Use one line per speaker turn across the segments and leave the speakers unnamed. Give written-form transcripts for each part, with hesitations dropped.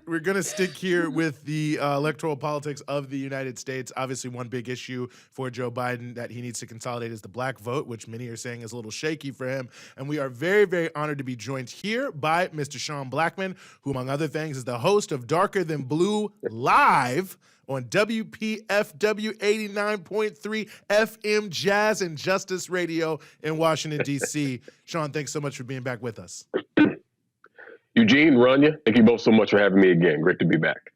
We're going to stick here with the electoral politics of the United States. Obviously, one big issue for Joe Biden that he needs to consolidate is the black vote, which many are saying is a little shaky for him. And we are very, very honored to be joined here by Mr. Sean Blackman, who, among other things, is the host of Darker Than Blue Live on WPFW 89.3 FM Jazz and Justice Radio in Washington, D.C. Sean, thanks so much for being back with us.
Eugene, Rania, thank you both so much for having me again. Great to be back.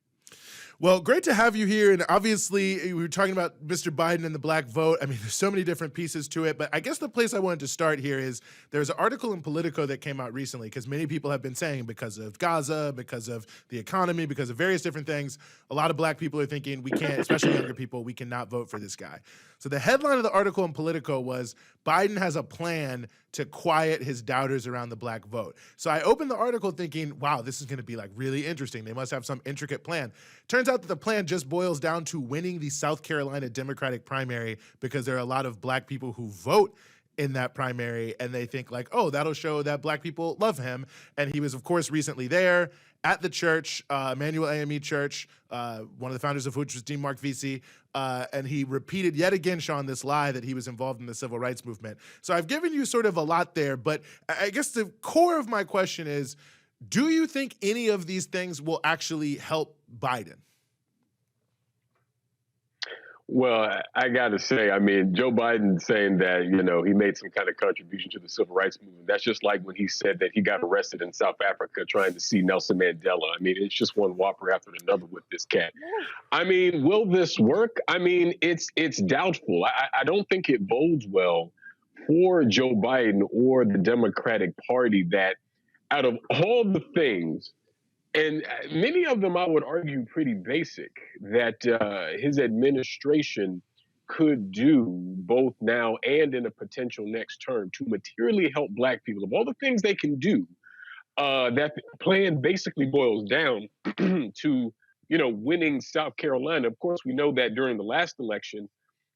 Well, great to have you here. And obviously, we were talking about Mr. Biden and the black vote. I mean, there's so many different pieces to it. But I guess the place I wanted to start here is there's an article in Politico that came out recently because many people have been saying because of Gaza, because of the economy, because of various different things, a lot of black people are thinking we can't, especially younger people, we cannot vote for this guy. So the headline of the article in Politico was Biden has a plan to quiet his doubters around the black vote. So I opened the article thinking, wow, this is going to be like really interesting. They must have some intricate plan. Turns out that the plan just boils down to winning the South Carolina Democratic primary because there are a lot of black people who vote in that primary and they think like, oh, that'll show that black people love him. And he was, of course, recently there at the church, Emmanuel AME Church, one of the founders of which was Dean Mark Vesey, and he repeated yet again, Sean, this lie that he was involved in the civil rights movement. So I've given you sort of a lot there, but I guess the core of my question is, do you think any of these things will actually help Biden?
Well, I got to say, I mean, Joe Biden saying that, you know, he made some kind of contribution to the civil rights movement. That's just like when he said that he got arrested in South Africa trying to see Nelson Mandela. I mean, it's just one whopper after another with this cat. I mean, will this work? I mean, it's doubtful. I don't think it bodes well for Joe Biden or the Democratic Party that out of all the things, and many of them, I would argue, pretty basic, that his administration could do both now and in a potential next term to materially help black people. Of all the things they can do, that plan basically boils down to, you know, winning South Carolina. Of course, we know that during the last election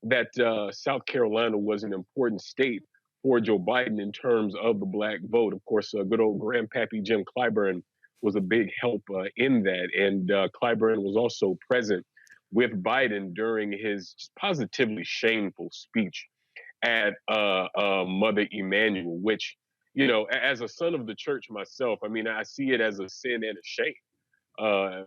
that South Carolina was an important state for Joe Biden in terms of the black vote. Of course, good old grandpappy Jim Clyburn was a big help in that. And Clyburn was also present with Biden during his positively shameful speech at Mother Emanuel, which, you know, as a son of the church myself, I mean, I see it as a sin and a shame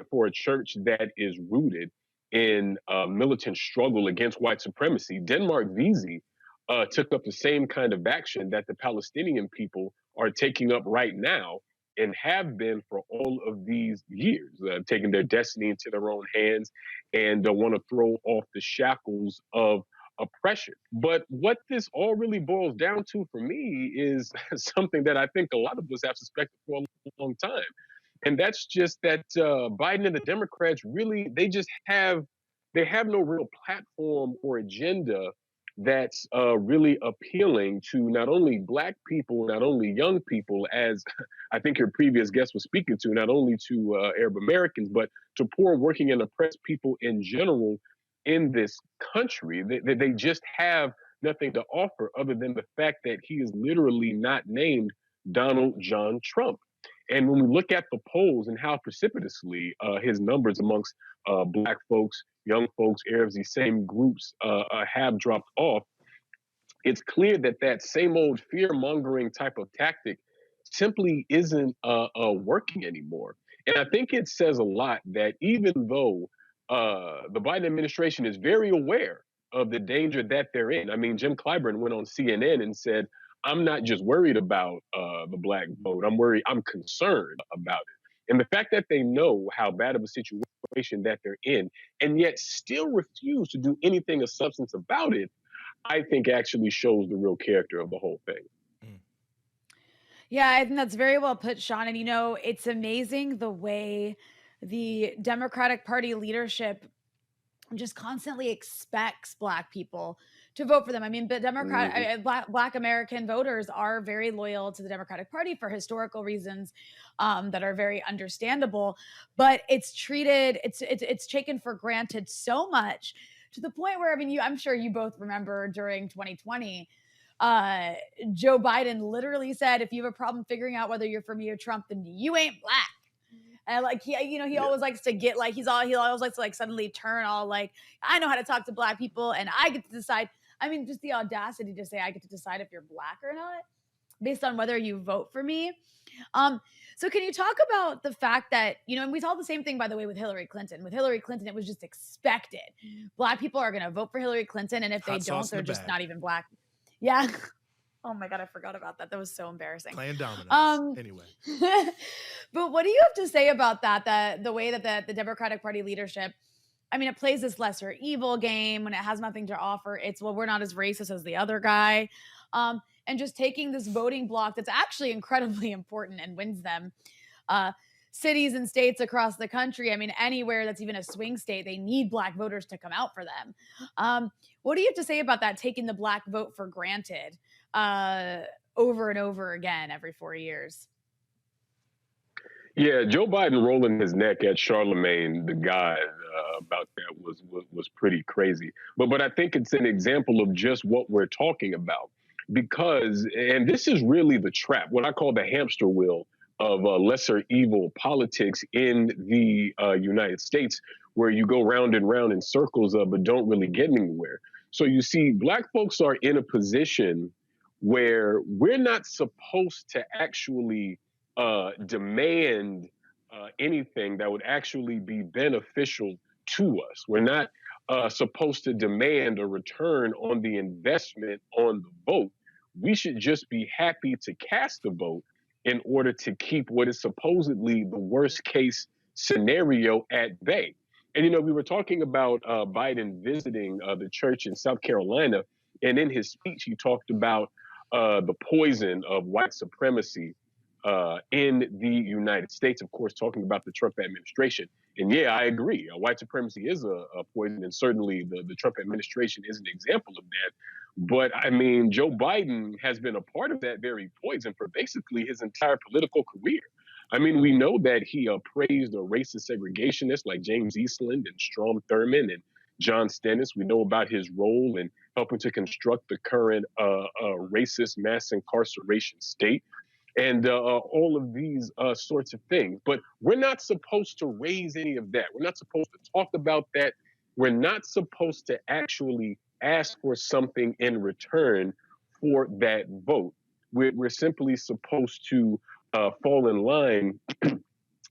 for a church that is rooted in militant struggle against white supremacy. Denmark Vesey took up the same kind of action that the Palestinian people are taking up right now and have been for all of these years, taking their destiny into their own hands and want to throw off the shackles of oppression. But what this all really boils down to for me is something that I think a lot of us have suspected for a long time. And that's just that Biden and the Democrats really, they have no real platform or agenda that's really appealing to not only black people, not only young people, as I think your previous guest was speaking to, not only to Arab Americans, but to poor, working, and oppressed people in general in this country. They just have nothing to offer other than the fact that he is literally not named Donald John Trump. And when we look at the polls and how precipitously his numbers amongst black folks, young folks, Arabs, these same groups have dropped off, it's clear that that same old fear-mongering type of tactic simply isn't working anymore. And I think it says a lot that even though the Biden administration is very aware of the danger that they're in. I mean, Jim Clyburn went on CNN and said, I'm not just worried about the black vote. I'm concerned about it. And the fact that they know how bad of a situation that they're in and yet still refuse to do anything of substance about it, I think actually shows the real character of the whole thing.
Yeah, I think that's very well put, Sean. And, you know, it's amazing the way the Democratic Party leadership just constantly expects black people to vote for them. I mean, but black American voters are very loyal to the Democratic Party for historical reasons that are very understandable. But it's taken for granted so much to the point where, I mean, I'm sure you both remember during 2020, Joe Biden literally said, if you have a problem figuring out whether you're for me or Trump, then you ain't black. And like he
Yeah.
always likes to get like he always likes to like suddenly turn all like I know how to talk to black people and I get to decide. I mean, just the audacity to say I get to decide if you're black or not based on whether you vote for me. Um, so can you talk about the fact that, and we saw the same thing, by the way, with Hillary Clinton. With Hillary Clinton, it was just expected. Black people are going to vote for Hillary Clinton. And if they
Hot
don't,
sauce in
they're
the
just
bag.
not even black. Yeah. Oh my God, I forgot about that. That was so embarrassing.
Playing dominance. Anyway.
But what do you have to say about that? The way that the Democratic Party leadership, I mean, it plays this lesser evil game when it has nothing to offer. It's, well, we're not as racist as the other guy. And just taking this voting block that's actually incredibly important and wins them cities and states across the country. I mean, anywhere that's even a swing state, they need black voters to come out for them. What do you have to say about that, taking the black vote for granted over and over again every 4 years?
Yeah, Joe Biden rolling his neck at Charlemagne the God about that was pretty crazy. But I think it's an example of just what we're talking about because, and this is really the trap, what I call the hamster wheel of lesser evil politics in the United States, where you go round and round in circles but don't really get anywhere. So you see, black folks are in a position where we're not supposed to actually demand anything that would actually be beneficial to us. We're not supposed to demand a return on the investment on the vote. We should just be happy to cast the vote in order to keep what is supposedly the worst case scenario at bay. And, we were talking about Biden visiting the church in South Carolina. And in his speech, he talked about the poison of white supremacy in the United States, of course, talking about the Trump administration. And yeah, I agree. White supremacy is a poison, and certainly the Trump administration is an example of that. But I mean, Joe Biden has been a part of that very poison for basically his entire political career. I mean, we know that he praised racist segregationists like James Eastland and Strom Thurmond and John Stennis. We know about his role in helping to construct the current racist mass incarceration state and all of these sorts of things. But we're not supposed to raise any of that. We're not supposed to talk about that. We're not supposed to actually ask for something in return for that vote. We're simply supposed to fall in line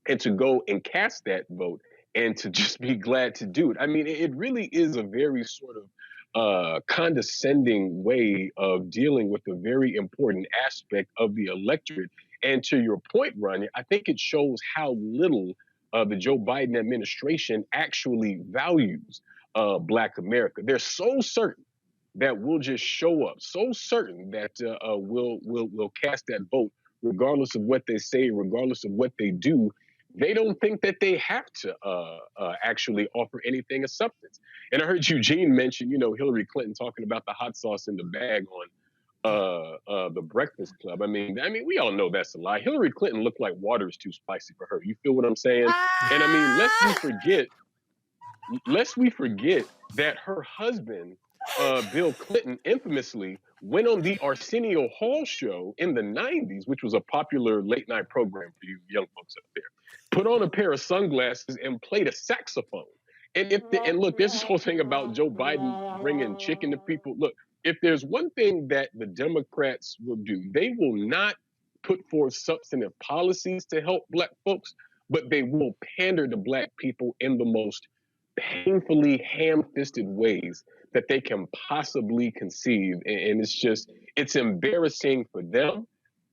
and to go and cast that vote and to just be glad to do it. I mean, it really is a very sort of condescending way of dealing with a very important aspect of the electorate. And to your point, Ronnie, I think it shows how little the Joe Biden administration actually values Black America. They're so certain that we'll just show up, so certain that we'll cast that vote, regardless of what they say, regardless of what they do. They don't think that they have to actually offer anything of substance. And I heard Eugene mention, Hillary Clinton talking about the hot sauce in the bag on the Breakfast Club. I mean, we all know that's a lie. Hillary Clinton looked like water is too spicy for her. You feel what I'm saying? And I mean, lest we forget that her husband, Bill Clinton, infamously went on the Arsenio Hall show in the 90s, which was a popular late night program for you young folks up there, put on a pair of sunglasses and played a saxophone. And look, there's this whole thing about Joe Biden bringing chicken to people. Look, if there's one thing that the Democrats will do, they will not put forth substantive policies to help Black folks, but they will pander to Black people in the most painfully ham-fisted ways that they can possibly conceive. And it's embarrassing for them.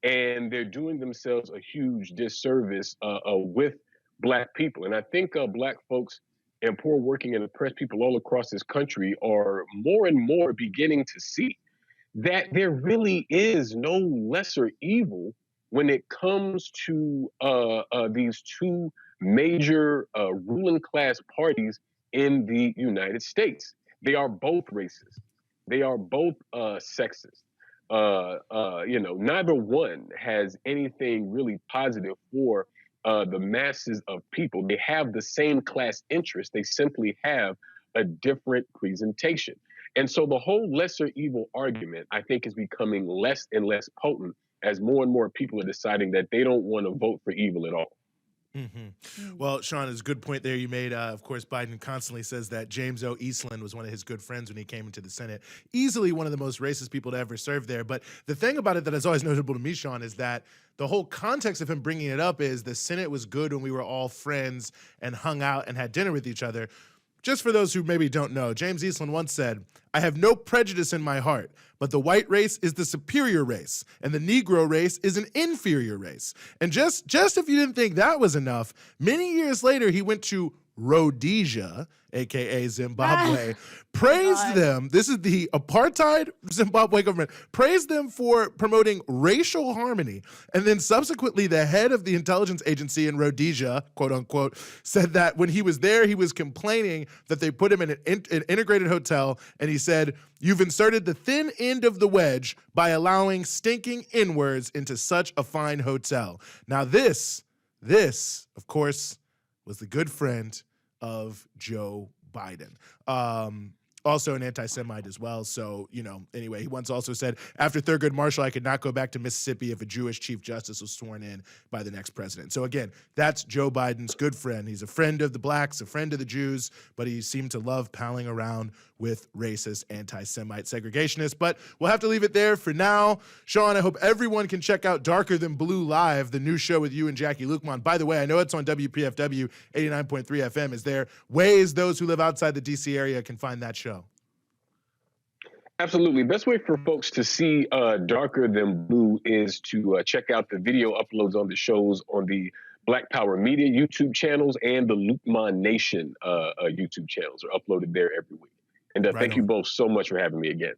And they're doing themselves a huge disservice with Black people. And I think Black folks and poor working and oppressed people all across this country are more and more beginning to see that there really is no lesser evil when it comes to these two major ruling class parties in the United States. They are both racist. They are both sexist. Neither one has anything really positive for the masses of people. They have the same class interest. They simply have a different presentation. And so the whole lesser evil argument, I think, is becoming less and less potent as more and more people are deciding that they don't want to vote for evil at all.
Mm.
Well, Sean, it's a good point there you made. Of course, Biden constantly says that James O. Eastland was one of his good friends when he came into the Senate. Easily one of the most racist people to ever serve there. But the thing about it that is always notable to me, Sean, is that the whole context of him bringing it up is the Senate was good when we were all friends and hung out and had dinner with each other. Just for those who maybe don't know, James Eastland once said, "I have no prejudice in my heart, but the white race is the superior race, and the Negro race is an inferior race." And just if you didn't think that was enough, many years later, he went to Rhodesia, aka Zimbabwe, praised them. This is the apartheid Zimbabwe government, praised them for promoting racial harmony. And then subsequently, the head of the intelligence agency in Rhodesia, quote unquote, said that when he was there, he was complaining that they put him in an integrated hotel. And he said, "You've inserted the thin end of the wedge by allowing stinking N-words into such a fine hotel." Now this, of course, was the good friend of Joe Biden. Also an anti-Semite as well. So, anyway, he once also said, "After Thurgood Marshall, I could not go back to Mississippi if a Jewish chief justice was sworn in by the next president." So again, that's Joe Biden's good friend. He's a friend of the blacks, a friend of the Jews, but he seemed to love palling around with racist, anti-Semite segregationists. But we'll have to leave it there for now. Sean, I hope everyone can check out Darker Than Blue Live, the new show with you and Jackie Lukman. By the way, I know it's on WPFW 89.3 FM. Is there ways those who live outside the DC area can find that show?
Absolutely. Best way for folks to see Darker Than Blue is to check out the video uploads on the shows on the Black Power Media YouTube channels and the Lukman Nation YouTube channels are uploaded there every week. And thank you both so much for having me again.